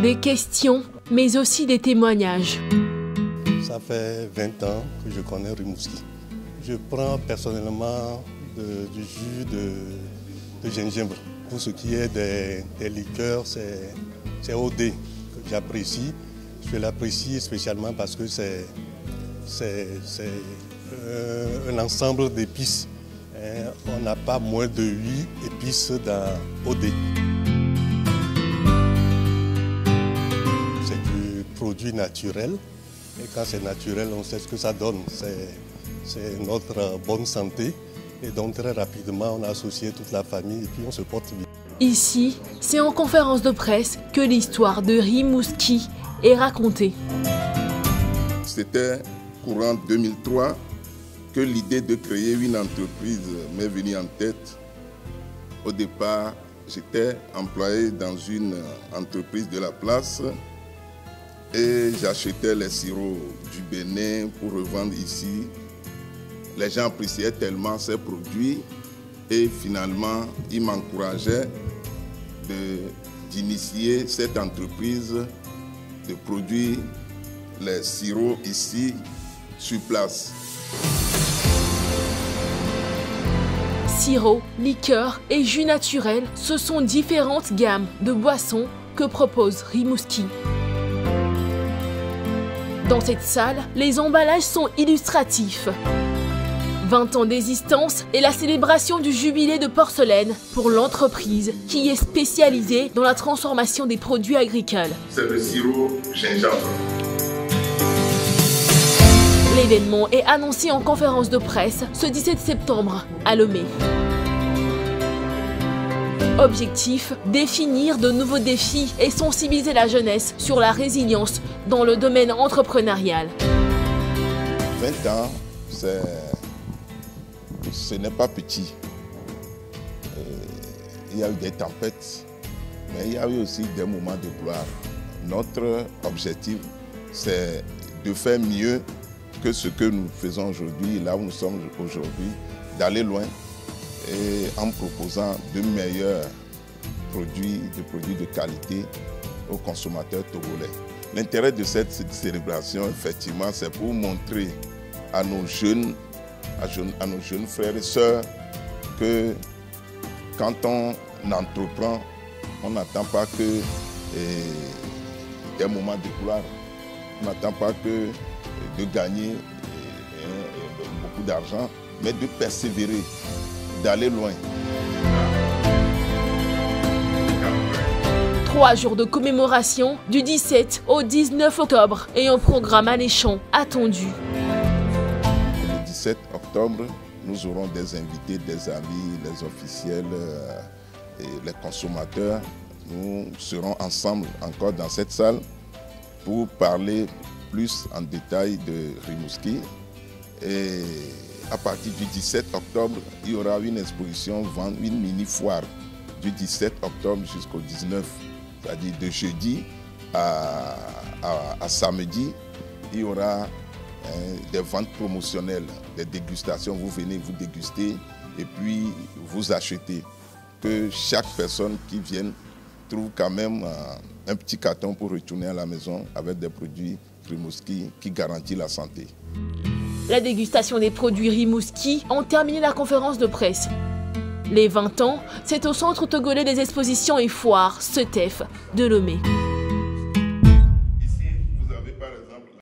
Des questions, mais aussi des témoignages. Ça fait 20 ans que je connais Rimouski. Je prends personnellement du jus de gingembre. Pour ce qui est des liqueurs, c'est OD que j'apprécie. Je l'apprécie spécialement parce que c'est un ensemble d'épices. On n'a pas moins de 8 épices dans OD. C'est du produit naturel. Et quand c'est naturel, on sait ce que ça donne. C'est notre bonne santé. Et donc très rapidement, on a associé toute la famille et puis on se porte bien. Ici, c'est en conférence de presse que l'histoire de Rimouski est racontée. C'était courant 2003 que l'idée de créer une entreprise m'est venue en tête. Au départ, j'étais employé dans une entreprise de la place et j'achetais les sirops du Bénin pour revendre ici. Les gens appréciaient tellement ces produits et finalement, ils m'encourageaient d'initier cette entreprise, de produire les sirops ici sur place. Sirop, liqueurs et jus naturels, ce sont différentes gammes de boissons que propose Rimouski. Dans cette salle, les emballages sont illustratifs. 20 ans d'existence et la célébration du jubilé de porcelaine pour l'entreprise qui est spécialisée dans la transformation des produits agricoles. C'est le sirop gingembre. L'événement est annoncé en conférence de presse ce 17 septembre à Lomé. Objectif, définir de nouveaux défis et sensibiliser la jeunesse sur la résilience dans le domaine entrepreneurial. 20 ans, ce n'est pas petit. Il y a eu des tempêtes, mais il y a eu aussi des moments de gloire. Notre objectif, c'est de faire mieux que ce que nous faisons aujourd'hui, là où nous sommes aujourd'hui, d'aller loin et en proposant de meilleurs produits, de qualité aux consommateurs togolais. L'intérêt de cette célébration, effectivement, c'est pour montrer à nos jeunes frères et sœurs que quand on entreprend, on n'attend pas que des moments de gloire, on n'attend pas que de gagner beaucoup d'argent, mais de persévérer, d'aller loin. 3 jours de commémoration du 17 au 19 octobre et un programme alléchant attendu. Le 17 octobre, nous aurons des invités, des amis, les officiels et les consommateurs. Nous serons ensemble encore dans cette salle pour parler plus en détail de Rimouski. Et à partir du 17 octobre, il y aura une exposition, une mini-foire du 17 octobre jusqu'au 19, c'est-à-dire de jeudi à samedi. Il y aura des ventes promotionnelles, des dégustations. Vous venez vous déguster et puis vous achetez. Que chaque personne qui vienne trouve quand même un petit carton pour retourner à la maison avec des produits Rimouski qui garantit la santé. La dégustation des produits Rimouski ont terminé la conférence de presse. Les 20 ans, c'est au Centre togolais des expositions et foires, CETEF, de Lomé.